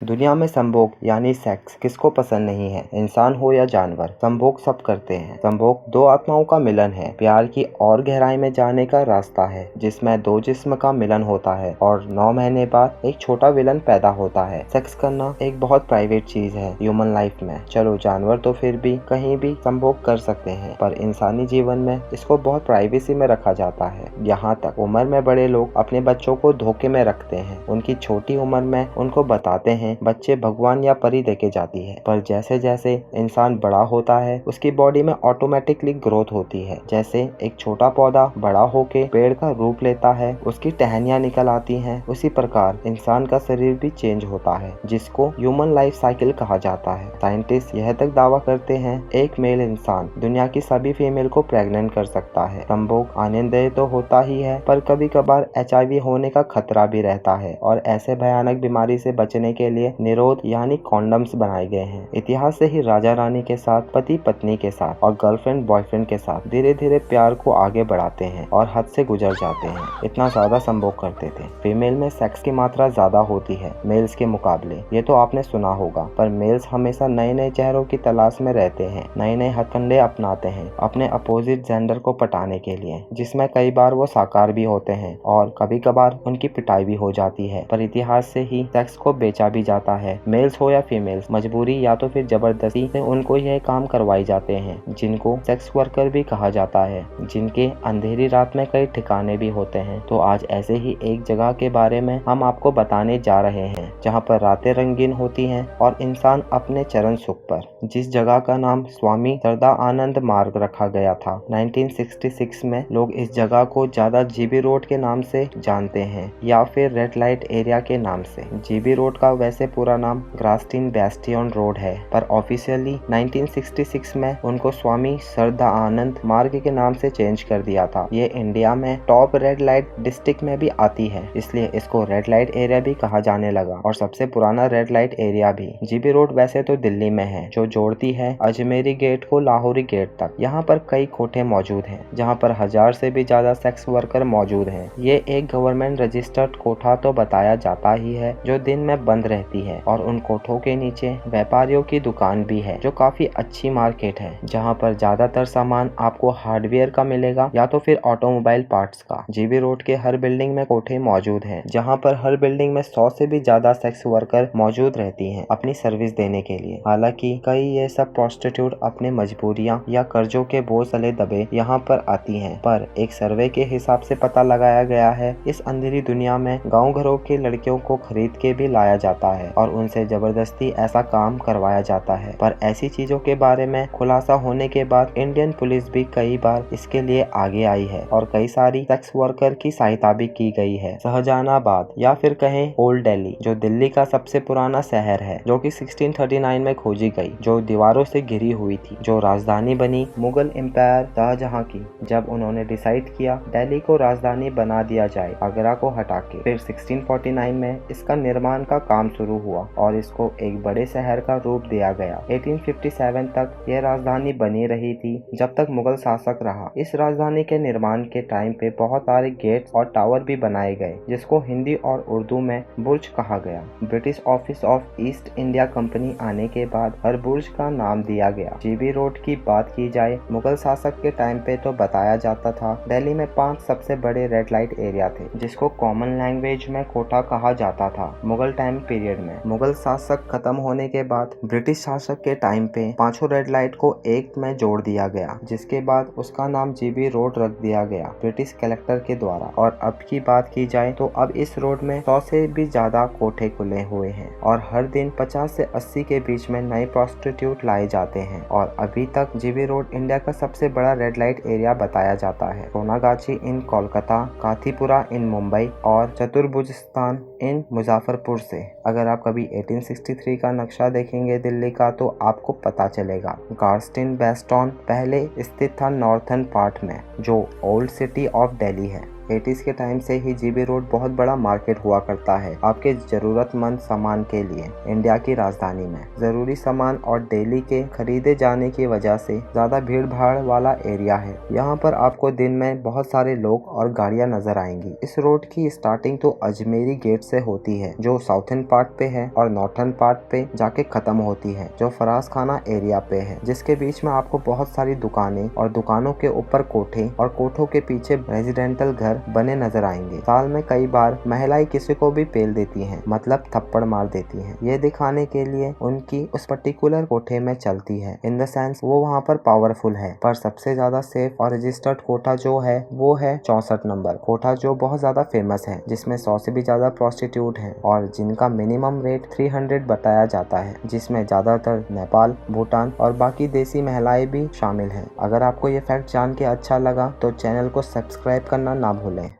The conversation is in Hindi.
दुनिया में संभोग यानी सेक्स किसको पसंद नहीं है, इंसान हो या जानवर। संभोग सब करते हैं। संभोग दो आत्माओं का मिलन है, प्यार की और गहराई में जाने का रास्ता है, जिसमें दो जिस्म का मिलन होता है और 9 महीने बाद एक छोटा विलन पैदा होता है। सेक्स करना एक बहुत प्राइवेट चीज है ह्यूमन लाइफ में। चलो जानवर तो फिर भी कहीं भी संभोग कर सकते हैं, पर इंसानी जीवन में इसको बहुत प्राइवेसी में रखा जाता है। यहाँ तक उम्र में बड़े लोग अपने बच्चों को धोखे में रखते हैं। उनकी छोटी उम्र में उनको बताते हैं बच्चे भगवान या परी देके जाती है, पर जैसे जैसे इंसान बड़ा होता है उसकी बॉडी में ऑटोमेटिकली ग्रोथ होती है। जैसे एक छोटा पौधा बड़ा होके पेड़ का रूप लेता है, उसकी टहनियाँ निकल आती हैं, उसी प्रकार इंसान का शरीर भी चेंज होता है, जिसको ह्यूमन लाइफ साइकिल कहा जाता है। साइंटिस्ट यह तक दावा करते हैं एक मेल इंसान दुनिया की सभी फीमेल को प्रेग्नेंट कर सकता है। संभोग आनंददायक तो होता ही है, पर कभी कभार HIV होने का खतरा भी रहता है और ऐसे भयानक बीमारी से बचने के लिए निरोध यानी कॉन्डम्स बनाए गए हैं। इतिहास से ही राजा रानी के साथ, पति पत्नी के साथ और गर्लफ्रेंड बॉयफ्रेंड के साथ धीरे धीरे प्यार को आगे बढ़ाते हैं और हद से गुजर जाते हैं। इतना ज्यादा संभोग करते थे। फीमेल में सेक्स की मात्रा ज्यादा होती है मेल्स के मुकाबले, ये तो आपने सुना होगा। पर मेल्स हमेशा नए नए चेहरों की तलाश में रहते हैं, नए नए हथकंडे अपनाते हैं अपने अपोजिट जेंडर को पटाने के लिए, जिसमें कई बार वो साकार भी होते हैं और कभी कभार उनकी पिटाई भी हो जाती है। पर इतिहास से ही सेक्स को बेचा भी जाता है। मेल्स हो या फीमेल्स, मजबूरी या तो फिर जबरदस्ती से उनको यह काम करवाए जाते हैं, जिनको सेक्स वर्कर भी कहा जाता है, जिनके अंधेरी रात में कई ठिकाने भी होते हैं। तो आज ऐसे ही एक जगह के बारे में हम आपको बताने जा रहे हैं, जहाँ पर रातें रंगीन होती हैं और इंसान अपने चरण सुख पर। जिस जगह का नाम स्वामी सरदा आनंद मार्ग रखा गया था। 1966 में लोग इस जगह को ज्यादा GB रोड के नाम से जानते हैं या फिर रेड लाइट एरिया के नाम से। GB रोड का वैसे पूरा नाम ग्रास्टिन बेस्टियन रोड है, पर ऑफिशियली 1966 में उनको स्वामी सरदा आनंद मार्ग के नाम से चेंज कर दिया था। ये इंडिया में टॉप रेड लाइट डिस्ट्रिक्ट में भी आती है, इसलिए इसको रेड लाइट एरिया भी कहा जाने लगा और सबसे पुराना रेड लाइट एरिया भी। GB रोड वैसे तो दिल्ली में है, जो जोड़ती है अजमेरी गेट को लाहौरी गेट तक। यहाँ पर कई कोठे मौजूद हैं, जहाँ पर 1000 से भी ज्यादा सेक्स वर्कर मौजूद हैं। ये एक गवर्नमेंट रजिस्टर्ड कोठा तो बताया जाता ही है, जो दिन में बंद रहती है, और उन कोठों के नीचे व्यापारियों की दुकान भी है, जो काफी अच्छी मार्केट है, जहाँ पर ज्यादातर सामान आपको हार्डवेयर का मिलेगा या तो फिर ऑटोमोबाइल पार्ट्स का। GB रोड के हर बिल्डिंग में कोठे मौजूद हैं, जहाँ पर हर बिल्डिंग में 100 से भी ज्यादा सेक्स वर्कर मौजूद रहती हैं अपनी सर्विस देने के लिए। हालांकि कई ये सब प्रोस्टिट्यूट अपने मजबूरियां या कर्जों के बोझ तले दबे यहाँ पर आती हैं, पर एक सर्वे के हिसाब से पता लगाया गया है इस अंधेरी दुनिया में गाँव घरों के लड़कियों को खरीद के भी लाया जाता है और उनसे जबरदस्ती ऐसा काम करवाया जाता है। पर ऐसी चीजों के बारे में खुलासा होने के बाद इंडियन पुलिस भी कई बार इसके लिए आगे आई है और कई सारी सेक्स वर्कर की सहायता भी की गई है। शाहजहानाबाद या फिर कहें ओल्ड दिल्ली, जो दिल्ली का सबसे पुराना शहर है, जो कि 1639 में खोजी गई, जो दीवारों से घिरी हुई थी, जो राजधानी बनी मुगल एम्पायर शाहजहां की। जब उन्होंने डिसाइड किया दिल्ली को राजधानी बना दिया जाए आगरा को हटा के, फिर 1649 में इसका निर्माण का काम शुरू हुआ और इसको एक बड़े शहर का रूप दिया गया। 1857 तक यह राजधानी बनी रही थी, जब तक मुगल शासक रहा। इस राजधानी के निर्माण के टाइम पे बहुत सारे गेट्स और टावर भी बनाए गए, जिसको हिंदी और उर्दू में बुर्ज कहा गया। British office of east India company आने के बाद हर बुर्ज का नाम दिया गया। GB रोड की बात की जाए, मुगल शासक के टाइम पे तो बताया जाता था दिल्ली में 5 सबसे बड़े रेड लाइट एरिया थे, जिसको कॉमन लैंग्वेज में कोटा कहा जाता था। मुगल टाइम पीरियड में मुगल शासक खत्म होने के बाद ब्रिटिश शासक के टाइम पे 5 रेड लाइट को एक में जोड़ दिया गया, जिसके बाद उसका नाम GB रोड रख दिया गया ब्रिटिश कलेक्टर के द्वारा। और अब की बात की जाए तो अब इस रोड में 100 से भी ज्यादा कोठे खुले हुए हैं और हर दिन 50 से 80 के बीच में नए प्रोस्टिट्यूट लाए जाते हैं और अभी तक GB रोड इंडिया का सबसे बड़ा रेड लाइट एरिया बताया जाता है। सोनागाछी इन कोलकाता, काथीपुरा इन मुंबई और चतुर्भुजस्थान इन मुजफ्फरपुर से। अगर आप कभी 1863 का नक्शा देखेंगे दिल्ली का तो आपको पता चलेगा गार्स्टिन बेस्टन पहले स्थित था नॉर्थर्न पार्ट में, जो ओल्ड सिटी ऑफ दिल्ली है। 80s के टाइम से ही जीबी रोड बहुत बड़ा मार्केट हुआ करता है आपके जरूरतमंद सामान के लिए। इंडिया की राजधानी में जरूरी सामान और डेली के खरीदे जाने की वजह से ज्यादा भीड़ भाड़ वाला एरिया है। यहाँ पर आपको दिन में बहुत सारे लोग और गाड़ियाँ नजर आएंगी। इस रोड की स्टार्टिंग तो अजमेरी गेट से होती है जो साउथर्न पार्ट पे है और नॉर्थर्न पार्ट पे जाके खत्म होती है जो फराज खाना एरिया पे है, जिसके बीच में आपको बहुत सारी दुकानें और दुकानों के ऊपर कोठे और कोठों के पीछे रेजिडेंटल घर बने नजर आएंगे। साल में कई बार महिलाएं किसी को भी पेल देती हैं, मतलब थप्पड़ मार देती हैं। ये दिखाने के लिए उनकी उस पर्टिकुलर कोठे में चलती है, इन द सेंस वो वहाँ पर पावरफुल है। पर सबसे ज्यादा सेफ और रजिस्टर्ड कोठा जो है वो है 64 नंबर कोठा, जो बहुत ज्यादा फेमस है, जिसमें 100 से भी ज्यादा प्रोस्टिट्यूट हैं और जिनका मिनिमम रेट 300 बताया जाता है, जिसमें ज्यादातर नेपाल, भूटान और बाकी देसी महिलाएं भी शामिल हैं। अगर आपको ये फैक्ट जान के अच्छा लगा तो चैनल को सब्सक्राइब करना ना भूलें।